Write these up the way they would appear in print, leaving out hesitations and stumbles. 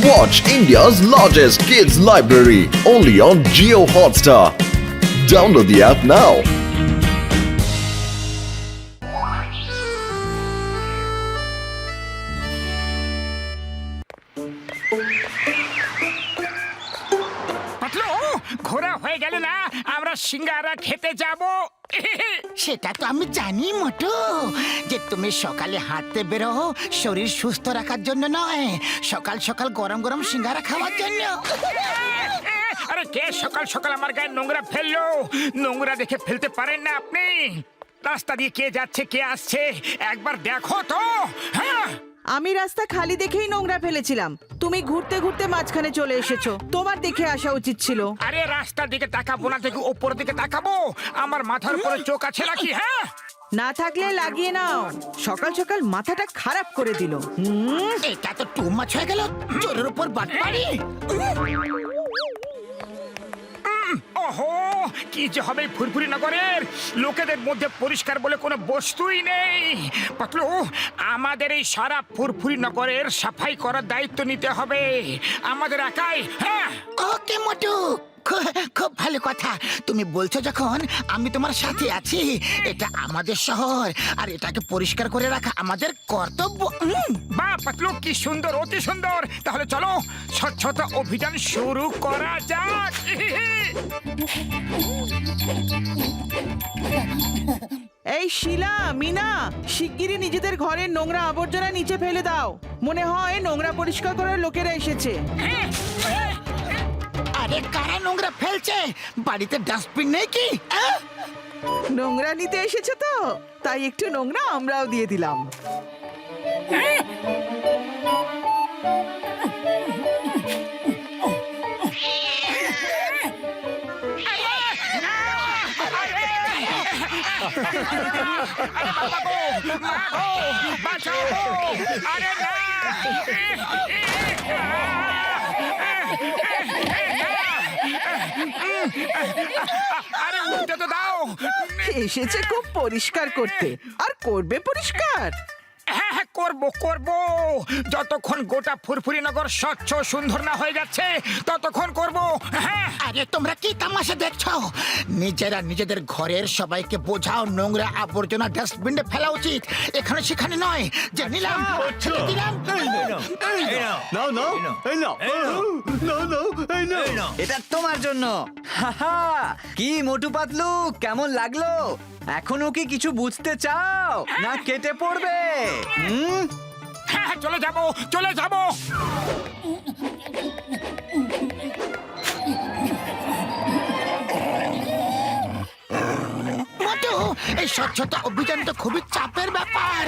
Watch India's largest kids library only on Jio Hotstar. Download the app now. ঘোরা হয়ে গেল না, আমরা সিঙ্গারা খেতে যাব। সেটা তো আমি জানি মোটু, যে তুমি সকালে হাঁটতে বেরো শরীর সুস্থ রাখার জন্য নয়, সকাল সকাল গরম গরম সিঙ্গারা খাওয়ার জন্য। আরে কে সকাল সকাল আমার গায়ে নোংরা ফেললো? নোংরা দেখে ফেলতে পারেন না আপনি? রাস্তা দিয়ে কে যাচ্ছে কে আসছে একবার দেখো তো। হ্যাঁ, আমি রাস্তা খালি দেখেই নোংরা ফেলেছিলাম। তুমি ঘুরতে ঘুরতে মাঝখানে চলে এসেছো, তোমার দেখে আসা উচিত ছিল। আরে রাস্তার দিকে তাকাবো না থেকে ওপর দিকে তাকাবো? আমার মাথার উপরে চোখ আছে নাকি? হ্যাঁ, না থাকলে লাগিয়ে নাও, সকাল সকাল মাথাটা খারাপ করে দিল। এটা তো টু মাছ হয়ে গেল, চোরের উপর বাটপাড়ি। ওহো, কি যে হবে ফুরফুরি নগরের লোকেদের মধ্যে পরিষ্কার বলে কোনো বস্তুই নেই। পাতলু, আমাদের এই সারা ফুরফুরি নগরের সাফাই করার দায়িত্ব নিতে হবে আমাদের একাই। হ্যাঁ, ওকে মোটু, খুব ভালো কথা। তুমি বলছো যখন, আমি তোমার সাথে আছি। এটা আমাদের শহর, আর এটাকে পরিষ্কার করে রাখা আমাদের কর্তব্য। বাহ পাতলু, কি সুন্দর, অতি সুন্দর। তাহলে চলো স্বচ্ছতা অভিযান শুরু করা যাক। এই শিলা, মিনা, শিগগিরই নিজেদের ঘরের নোংরা আবর্জনা নিচে ফেলে দাও। মনে হয় নোংরা পরিষ্কার করার লোকেরা এসেছে। আরে কারা নোংরা ফেলছে? বাড়িতে ডাস্টবিন নেই কি? নোংরা নিতে এসেছে তো, তাই একটু নোংরা আমরাও দিয়ে দিলাম। আরে না, আরে উঠতে তো দাও। এসেছে খুব পরিষ্কার করতে, আর করবে পরিষ্কার। হ্যাঁ হ্যাঁ, করবো করবো। যতক্ষণ গোটা ফুরফুরি নগর স্বচ্ছ সুন্দর না হয়ে যাচ্ছে ততক্ষণ করবো। হ্যাঁ, আরে তোমরা কি তামাশা দেখছো? নিজেরা নিজেদের ঘরের সবাইকে বোঝাও নোংরা আবর্জনা ডাস্টবিনে ফেলা উচিত, এখানে সেখানে নয়। যে নিলাম ছেড়ে দিলাম। এটা তোমার জন্য। হাহা, কি মোটু পাতলু, কেমন লাগলো? এখনো কি কিছু বুঝতে চাও না কেটে পড়বে? হ্যাঁ, চলে যাবো চলে যাবো। মোটু, এই স্বচ্ছতা অভিযান তো খুবই চাপের ব্যাপার।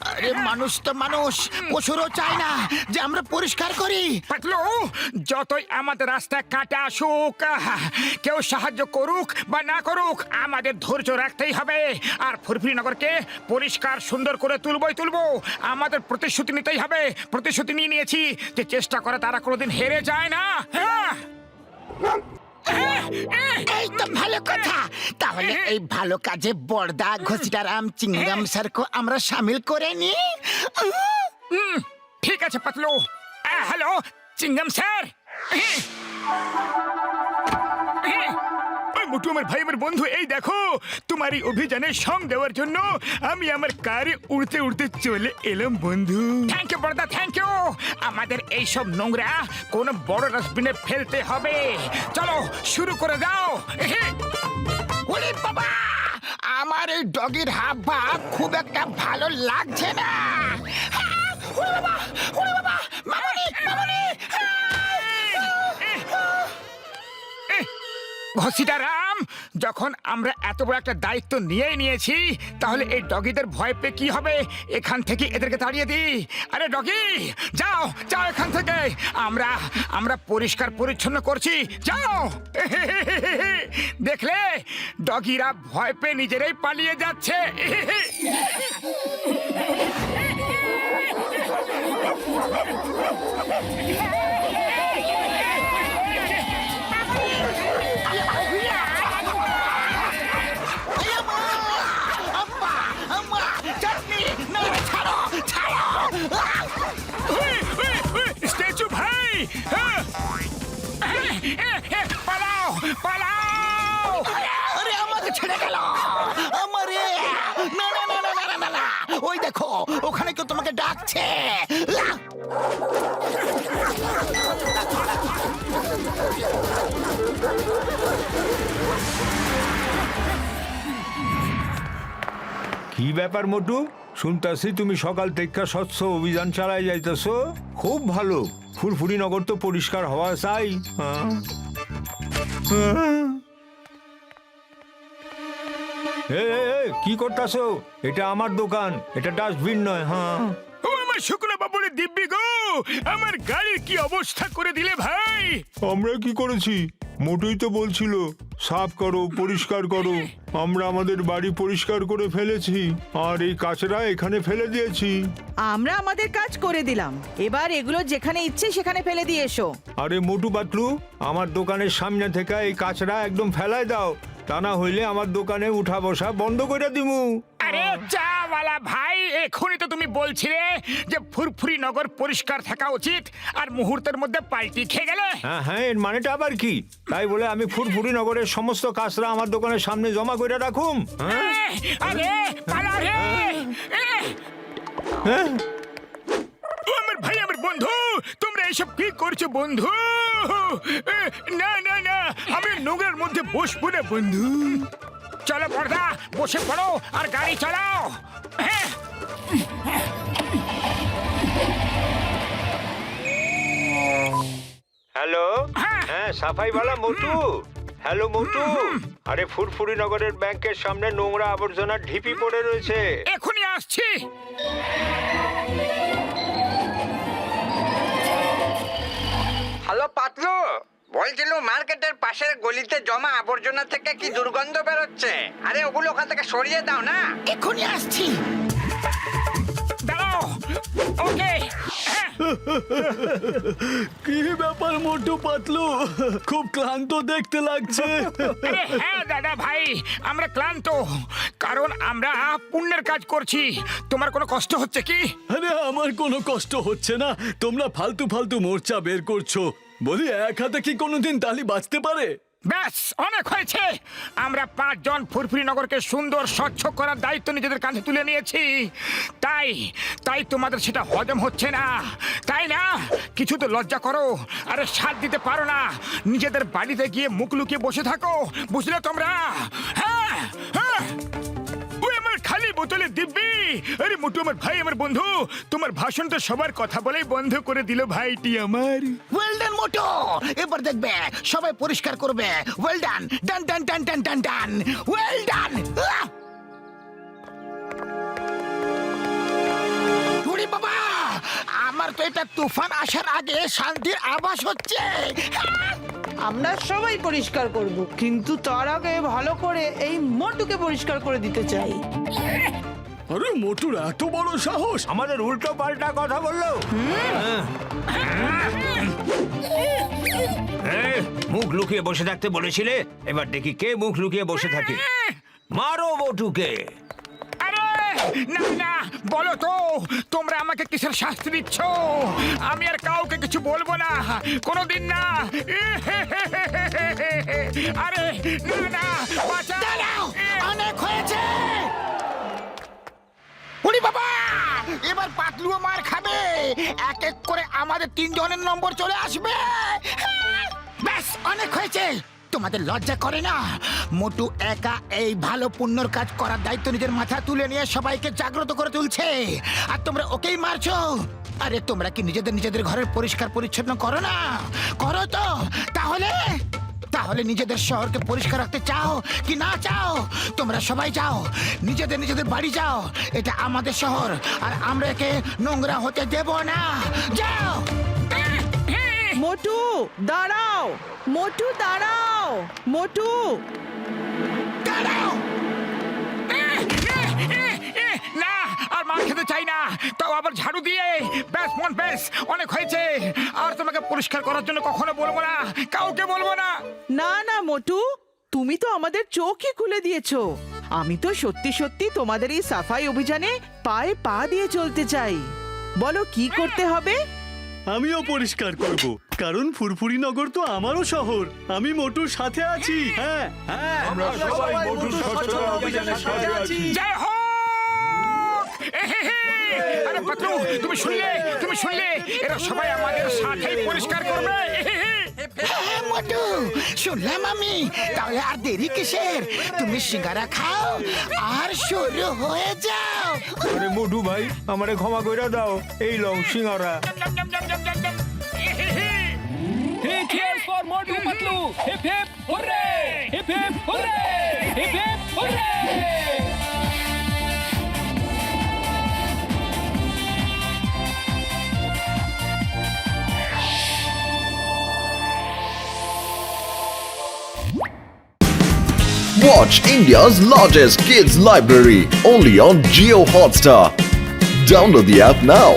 আরে মানুষ তো মানুষ, পশুরও চায় না যে আমরা পরিষ্কার করি। পাতলু, যতই আমাদের রাস্তায় কাটা আসুক, কেউ সাহায্য করুক বা না করুক, আমাদের ধৈর্য রাখতেই হবে। আর ফুরফুরি নগরকে পরিষ্কার সুন্দর করে তুলবো। আমাদের প্রতিশ্রুতি নিতেই হবে। প্রতিশ্রুতি নিয়ে নিয়েছি যে চেষ্টা করে তারা কোনোদিন হেরে যায় না। হ্যাঁ, এই তো ভালো কথা। তাহলে এই ভালো কাজে বড়দা, ঘসিটারাম, চিংগাম স্যারকে আমরা সামিল করে নি। ঠিক আছে পাতলু। Hello Chingum sir. মোটু, আমার ভাই, আমার বন্ধু, এই দেখো তোমার এই অভিযানে সঙ্গ দেওয়ার জন্য আমি আমার কারে উড়তে উড়তে চলে এলাম বন্ধু। থ্যাংক ইউ বড়দা, থ্যাংক ইউ। আমাদের এইসব নোংরা কোনো বড় ডাস্টবিনে ফেলতে হবে। চলো শুরু করে দাও। ওরে বাবা, আমার এই ডগির হাব ভাব খুব একটা ভালো লাগছে না। ওরে বাবা, ওরে বাবা, মামনি, মামনি। ঘসিটারাম, যখন আমরা এত বড় একটা দায়িত্ব নিয়েছি, তাহলে এই ডগিদের ভয় পেয়ে কি হবে? এখান থেকে এদেরকে তাড়িয়ে দিই। আরে ডগি, যাও যাও এখান থেকে। আমরা পরিষ্কার পরিচ্ছন্ন করছি, যাও। দেখলে, ডগিরা ভয় পেয়ে নিজেরাই পালিয়ে যাচ্ছে। স্ট্যাচু ভাই, দেখো, ওখানে কেউ তোমাকে ডাকছে। কি ব্যাপার মোটু, শুনতাছি তুমি সকাল থেকে স্বচ্ছ অভিযান চালাই যাইতেছো। খুব ভালো, ফুরফুরি নগর তো পরিষ্কার হওয়া চাই। হ্যাঁ? কি করতাছো? এটা আমার দোকান, এটা ডাস্টবিন নয়। হ্যাঁ, ও আমার শুক্লা বাবুরে দিব্যি গো, আমার গাড়ির কি অবস্থা করে দিলে ভাই। আমরা কি করেছি? মোটুই তো বলছিল সাফ করো, পরিষ্কার করো। আমরা আমাদের বাড়ি পরিষ্কার করে ফেলেছি, আর এই কাচরা এখানে ফেলে দিয়েছি। আমরা আমাদের কাজ করে দিলাম, এবার এগুলো যেখানে ইচ্ছে সেখানে ফেলে দিয়ে এসো। আরে মোটু পাতলু, আমার দোকানের সামনে থেকে এই কাচরা একদম ফেলাই দাও, তা না হইলে আমার দোকানে উঠা বসা বন্ধ করে দিমু। আরে চাওয়ালা ভাই, এখনই তো তুমি বলছিলে যে ফুরফুরি নগর পরিষ্কার থাকা উচিত, আর মুহূর্তের মধ্যে পাল্টি খেয়ে গেলে। হ্যাঁ হ্যাঁ, এর মানেটা আবার কি? তাই বলে আমি ফুরফুরি নগরের সমস্ত কাচরা আমার দোকানের সামনে জমা করে রাখুম? হ্যাঁ আরে পালা রে। হ্যাঁ, ও আমার ভাই, আমার বন্ধু, তোমরা এসব কি করছো বন্ধু? না না না, আমি নোংরার মধ্যে বসবো না বন্ধু। চলো বর্দা, বসে পড়ো আর গাড়ি চালাও। হ্যালো, হ্যাঁ সাফাইওয়ালা মোটু। হ্যালো মোটু, আরে ফুরফুরি নগরের ব্যাংকের সামনে নোংরা আবর্জনার ঢিপি পড়ে রয়েছে। এখনই আসছি। হ্যালো পাতলু, বলছিল মার্কেটের পাশের গলিতে জমা আবর্জনা থেকে কি দুর্গন্ধ বেরোচ্ছে। আরে ওগুলো ওখান থেকে সরিয়ে দাও না। এক্ষুনি আসছি। দাঁড়াও। ওকে। কি ব্যাপার মোটু পাতলু, খুব ক্লান্ত দেখতে লাগছে। আরে হ্যাঁ দাদা ভাই, আমরা ক্লান্ত, কারণ আমরা পুণ্যের কাজ করছি। তোমার কোনো কষ্ট হচ্ছে কি? আরে আমার কোনো কষ্ট হচ্ছে না, তোমরা ফালতু ফালতু মোর্চা বের করছো। বলি এক হাতে কি কোনোদিন তালি বাজতে পারে? ব্যাস, অনেক হয়েছে। আমরা 5 জন ফুরফুরি নগরকে সুন্দর স্বচ্ছ করার দায়িত্ব নিজেদের কাঁধে তুলে নিয়েছি। তাই তোমাদের সেটা হজম হচ্ছে না, তাই না? কিছু তো লজ্জা করো। আরে সাথ দিতে পারো না, নিজেদের বাড়িতে গিয়ে মুখ লুকিয়ে বসে থাকো, বুঝলে তোমরা? হ্যাঁ হ্যাঁ, ওই আমার খালি বোতলে দিব্যি। আরে মোটু আমার ভাই, আমার বন্ধু, তোমার ভাষণ তো সবার কথা বলেই বন্ধ করে দিল ভাইটি আমার। ওয়েল ডান মোটো, এবার দেখবে সবাই পরিষ্কার করবে। ওয়েল ডান, ডান ডান ডান ডান ডান ডান, ওয়েল ডান। ওরে বাবা, আমার তো এটা তুফান আসার আগে শান্তির আভাস হচ্ছে। আমরা সবাই পরিষ্কার করব, কিন্তু তার আগে ভালো করে এই মোটুকে পরিষ্কার করে দিতে চাই। আরে মোটুর এত বড় সাহস! আমাদের উল্টো পাল্টা কথা বললো। মুখ লুকিয়ে বসে থাকতে বলেছিলে, এবার দেখি কে মুখ লুকিয়ে বসে থাকে। মারো মোটুকে। আরে না না, বলো তো তোমরা আমাকে কিসের শাস্তি দিচ্ছ? আমি আর কাউকে কিছু বলবো না, কোনোদিন না। আরে না না, বাঁচাও। দাঁড়াও, অনেক হয়েছে। ওরে বাবা, এবার পাতলুও মার খাবে। এক এক করে আমাদের 3 জনের নম্বর চলে আসবে। ব্যাস, অনেক হয়েছে। তোমাদের লজ্জা করে না? মোটু একা এই ভালো পুণ্যর কাজ করার দায়িত্ব নিজের মাথা তুলে নিয়ে সবাইকে জাগ্রত করে তুলছে, আর তোমরা ওকেই মারছো। আরে তোমরা কি নিজেদের ঘরের পরিষ্কার পরিচ্ছন্ন করো না? করো তো। তাহলে নিজেদের শহরকে পরিষ্কার রাখতে চাও কি না চাও? তোমরা সবাই যাও, নিজেদের বাড়ি যাও। এটা আমাদের শহর, আর আমরা একে নোংরা হতে দেব না। যাও। মোটু দাঁড়াও, মোটু দাঁড়াও, মোটু দাঁড়াও। না, আর মার খেতে চাই না, তাও আবার ঝাড়ু দিয়ে। ব্যাস মন, ব্যাস অনেক হয়েছে। আর তোমাকে পরিষ্কার করার জন্য কখনো বলবো না, কাউকে বলবো না। না না মোটু, তুমি তো আমাদের চোখই খুলে দিয়েছো। আমি তো সত্যি সত্যি তোমাদের এই সাফাই অভিযানে পায়ে পা দিয়ে চলতে চাই। বলো কি করতে হবে? আমিও পরিষ্কার করব, কারণ ফুরফুরি নগর তো আমারও শহর। আমি মোটুর সাথে আছি। হ্যাঁ আমরা সবাই মোটুর স্বচ্ছতা অভিযানের সাথে আছি। জয় হোক। আরে পাতলু, তুমি শুনলে এরা সবাই আমাদের সাথেই পরিষ্কার করবে। হ্যাঁ, মোটু শুনলাম আমি। তাহলে আর দেরি কিসের? তুমি সিঙ্গারা খাও আর শুরু হয়ে যাও। আরে মোটু ভাই আমারে ক্ষমা কইরা দাও, এই লও সিঙ্গারা। জম, জম, জম, জম, জম, জম। Three cheers for Motu Patlu! Hip hip hooray! Hip hip hooray! Hip hip hooray! Watch India's largest kids library only on Geo Hotstar. Download the app now.